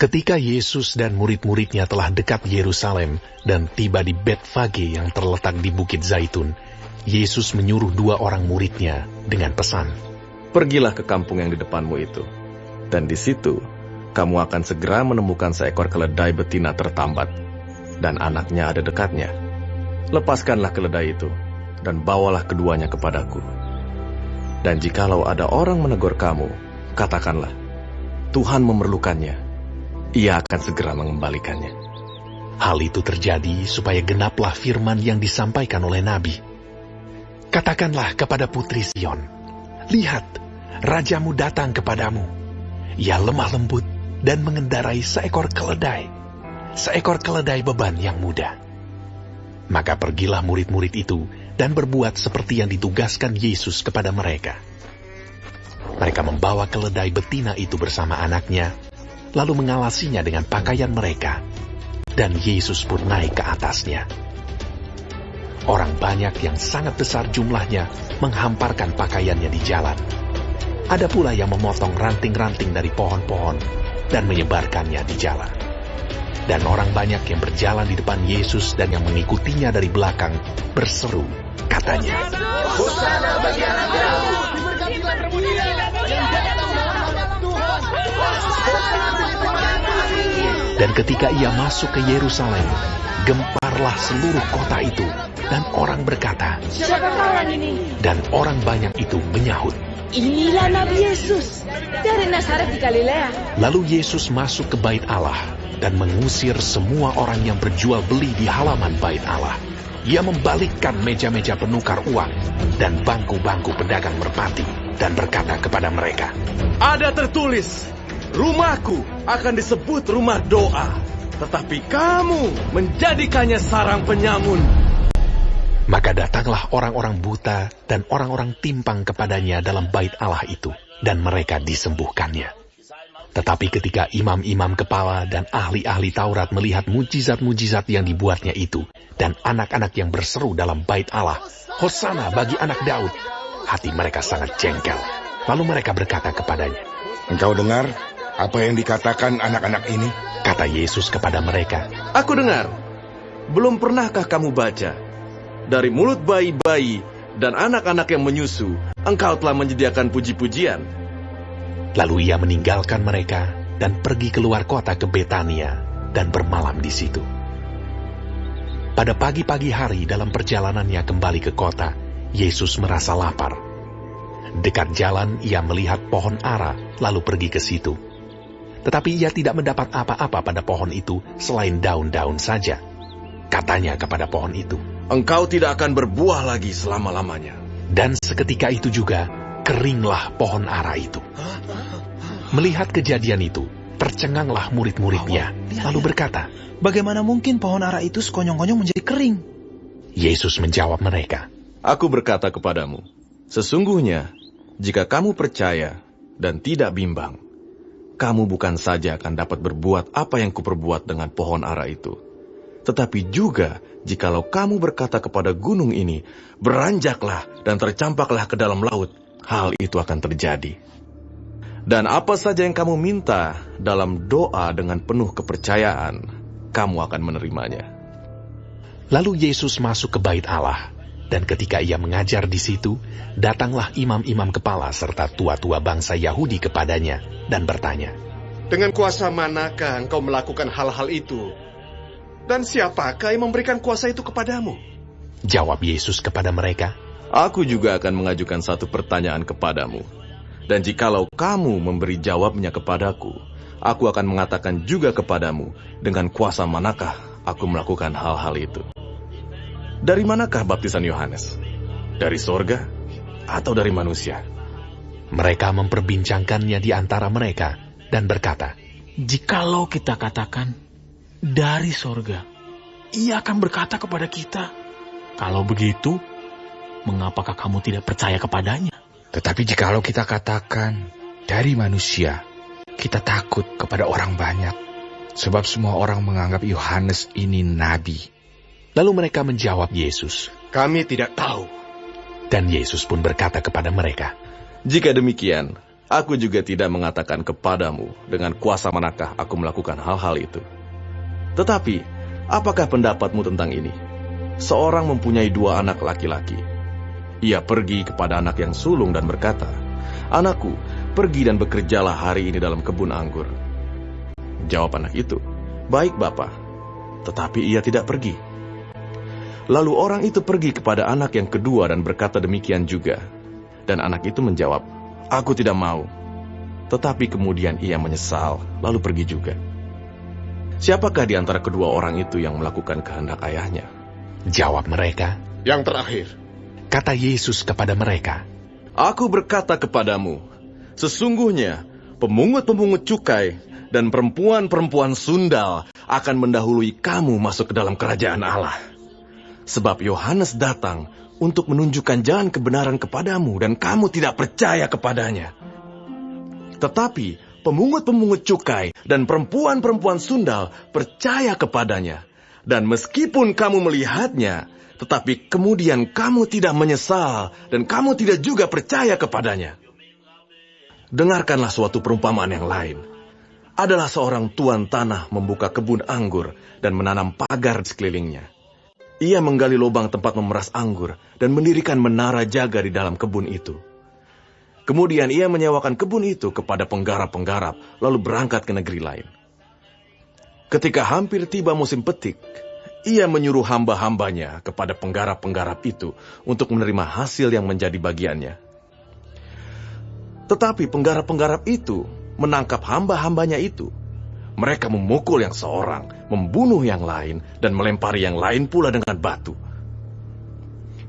Ketika Yesus dan murid-muridnya telah dekat Yerusalem dan tiba di Betfage yang terletak di Bukit Zaitun, Yesus menyuruh 2 orang muridnya dengan pesan, "Pergilah ke kampung yang di depanmu itu, dan di situ kamu akan segera menemukan seekor keledai betina tertambat, dan anaknya ada dekatnya. Lepaskanlah keledai itu, dan bawalah keduanya kepadaku. Dan jikalau ada orang menegur kamu, katakanlah, Tuhan memerlukannya. Ia akan segera mengembalikannya." Hal itu terjadi supaya genaplah firman yang disampaikan oleh Nabi. "Katakanlah kepada putri Sion, lihat, rajamu datang kepadamu. Ia lemah lembut dan mengendarai seekor keledai beban yang muda." Maka pergilah murid-murid itu dan berbuat seperti yang ditugaskan Yesus kepada mereka. Mereka membawa keledai betina itu bersama anaknya, lalu mengalasinya dengan pakaian mereka, dan Yesus pun naik ke atasnya. Orang banyak yang sangat besar jumlahnya menghamparkan pakaiannya di jalan. Ada pula yang memotong ranting-ranting dari pohon-pohon dan menyebarkannya di jalan. Dan orang banyak yang berjalan di depan Yesus dan yang mengikutinya dari belakang berseru, katanya, "Hosana bagi anak Daud, diberkatilah Dia yang datang dalam nama Tuhan. Dan ketika ia masuk ke Yerusalem, gemparlah seluruh kota itu, dan orang berkata, Siapakah orang ini? Dan orang banyak itu menyahut, Inilah Nabi Yesus dari Nazaret di Galilea. Lalu Yesus masuk ke bait Allah dan mengusir semua orang yang berjual beli di halaman bait Allah. Ia membalikkan meja-meja penukar uang dan bangku-bangku pedagang merpati dan berkata kepada mereka, "Ada tertulis, rumahku akan disebut rumah doa, tetapi kamu menjadikannya sarang penyamun." Maka datanglah orang-orang buta dan orang-orang timpang kepadanya dalam bait Allah itu, dan mereka disembuhkannya. Tetapi ketika imam-imam kepala dan ahli-ahli Taurat melihat mujizat-mujizat yang dibuatnya itu, dan anak-anak yang berseru dalam bait Allah, "Hosana bagi anak Daud," hati mereka sangat jengkel. Lalu mereka berkata kepadanya, "Engkau dengar apa yang dikatakan anak-anak ini?" Kata Yesus kepada mereka, "Aku dengar. Belum pernahkah kamu baca? Dari mulut bayi-bayi dan anak-anak yang menyusu, engkau telah menyediakan puji-pujian." Lalu ia meninggalkan mereka dan pergi keluar kota ke Betania dan bermalam di situ. Pada pagi-pagi hari dalam perjalanannya kembali ke kota, Yesus merasa lapar. Dekat jalan ia melihat pohon ara, lalu pergi ke situ. Tetapi ia tidak mendapat apa-apa pada pohon itu selain daun-daun saja. Katanya kepada pohon itu, "Engkau tidak akan berbuah lagi selama-lamanya." Dan seketika itu juga keringlah pohon ara itu. Melihat kejadian itu, tercenganglah murid-muridnya, lalu berkata, "Bagaimana mungkin pohon ara itu sekonyong-konyong menjadi kering?" Yesus menjawab mereka, "Aku berkata kepadamu, sesungguhnya jika kamu percaya dan tidak bimbang, kamu bukan saja akan dapat berbuat apa yang kuperbuat dengan pohon ara itu, tetapi juga jikalau kamu berkata kepada gunung ini, beranjaklah dan tercampaklah ke dalam laut, hal itu akan terjadi. Dan apa saja yang kamu minta dalam doa dengan penuh kepercayaan, kamu akan menerimanya." Lalu Yesus masuk ke bait Allah, dan ketika ia mengajar di situ, datanglah imam-imam kepala serta tua-tua bangsa Yahudi kepadanya dan bertanya, "Dengan kuasa manakah engkau melakukan hal-hal itu? Dan siapakah yang memberikan kuasa itu kepadamu?" Jawab Yesus kepada mereka, "Aku juga akan mengajukan satu pertanyaan kepadamu. Dan jikalau kamu memberi jawabnya kepadaku, aku akan mengatakan juga kepadamu dengan kuasa manakah aku melakukan hal-hal itu. Dari manakah baptisan Yohanes? Dari sorga atau dari manusia?" Mereka memperbincangkannya di antara mereka dan berkata, "Jikalau kita katakan dari sorga, ia akan berkata kepada kita, kalau begitu, mengapakah kamu tidak percaya kepadanya? Tetapi jikalau kita katakan dari manusia, kita takut kepada orang banyak, sebab semua orang menganggap Yohanes ini nabi." Lalu mereka menjawab Yesus, "Kami tidak tahu." dan Yesus pun berkata kepada mereka, Jika demikian, Aku juga tidak mengatakan kepadamu dengan kuasa manakah aku melakukan hal-hal itu. Tetapi, apakah pendapatmu tentang ini? Seorang mempunyai 2 anak laki-laki. Ia pergi kepada anak yang sulung dan berkata, "Anakku, pergi dan bekerjalah hari ini dalam kebun anggur." Jawab anak itu, "Baik, Bapa." Tetapi ia tidak pergi. Lalu orang itu pergi kepada anak yang kedua dan berkata demikian juga. Dan anak itu menjawab, "Aku tidak mau." Tetapi kemudian ia menyesal, lalu pergi juga. Siapakah di antara kedua orang itu yang melakukan kehendak ayahnya? Jawab mereka. Yang terakhir. Kata Yesus kepada mereka, Aku berkata kepadamu, sesungguhnya pemungut-pemungut cukai dan perempuan-perempuan sundal akan mendahului kamu masuk ke dalam kerajaan Allah. Sebab Yohanes datang untuk menunjukkan jalan kebenaran kepadamu dan kamu tidak percaya kepadanya. Tetapi pemungut-pemungut cukai dan perempuan-perempuan sundal percaya kepadanya. Dan meskipun kamu melihatnya, tetapi kemudian kamu tidak menyesal dan kamu tidak juga percaya kepadanya. Dengarkanlah suatu perumpamaan yang lain. Adalah seorang tuan tanah membuka kebun anggur dan menanam pagar di sekelilingnya. Ia menggali lubang tempat memeras anggur dan mendirikan menara jaga di dalam kebun itu. Kemudian ia menyewakan kebun itu kepada penggarap-penggarap, lalu berangkat ke negeri lain. Ketika hampir tiba musim petik, ia menyuruh hamba-hambanya kepada penggarap-penggarap itu untuk menerima hasil yang menjadi bagiannya. Tetapi penggarap-penggarap itu menangkap hamba-hambanya itu. Mereka memukul yang seorang, membunuh yang lain, dan melempari yang lain pula dengan batu.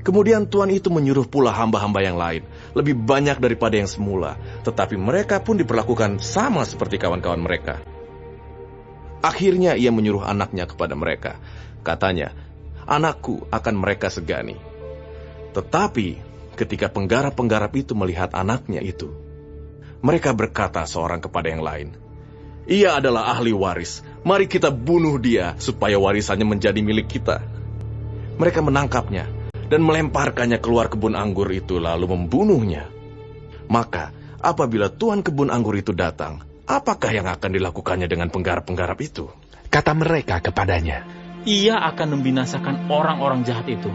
Kemudian tuan itu menyuruh pula hamba-hamba yang lain, lebih banyak daripada yang semula, tetapi mereka pun diperlakukan sama seperti kawan-kawan mereka. Akhirnya ia menyuruh anaknya kepada mereka. Katanya, "Anakku akan mereka segani." Tetapi ketika penggarap-penggarap itu melihat anaknya itu, mereka berkata seorang kepada yang lain, "Ia adalah ahli waris. Mari kita bunuh dia supaya warisannya menjadi milik kita." Mereka menangkapnya dan melemparkannya keluar kebun anggur itu lalu membunuhnya. Maka apabila tuan kebun anggur itu datang, apakah yang akan dilakukannya dengan penggarap-penggarap itu? Kata mereka kepadanya, Ia akan membinasakan orang-orang jahat itu,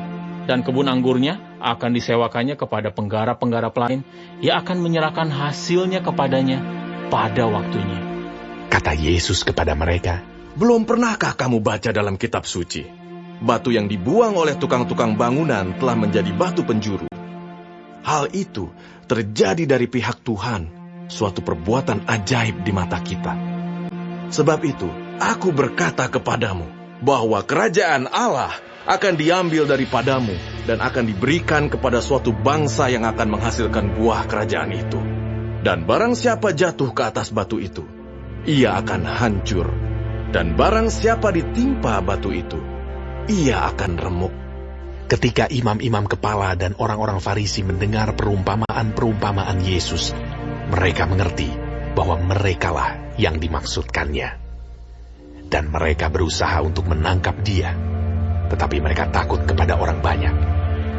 dan kebun anggurnya akan disewakannya kepada penggarap-penggarap lain. Ia akan menyerahkan hasilnya kepadanya pada waktunya. Kata Yesus kepada mereka, Belum pernahkah kamu baca dalam kitab suci? Batu yang dibuang oleh tukang-tukang bangunan telah menjadi batu penjuru. Hal itu terjadi dari pihak Tuhan, suatu perbuatan ajaib di mata kita. Sebab itu, aku berkata kepadamu, bahwa kerajaan Allah akan diambil daripadamu dan akan diberikan kepada suatu bangsa yang akan menghasilkan buah kerajaan itu. Dan barang siapa jatuh ke atas batu itu, ia akan hancur. Dan barang siapa ditimpa batu itu, ia akan remuk. ketika imam-imam kepala dan orang-orang Farisi mendengar perumpamaan-perumpamaan Yesus, mereka mengerti bahwa merekalah yang dimaksudkannya. Dan mereka berusaha untuk menangkap dia. Tetapi mereka takut kepada orang banyak,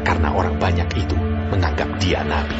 karena orang banyak itu menganggap dia nabi.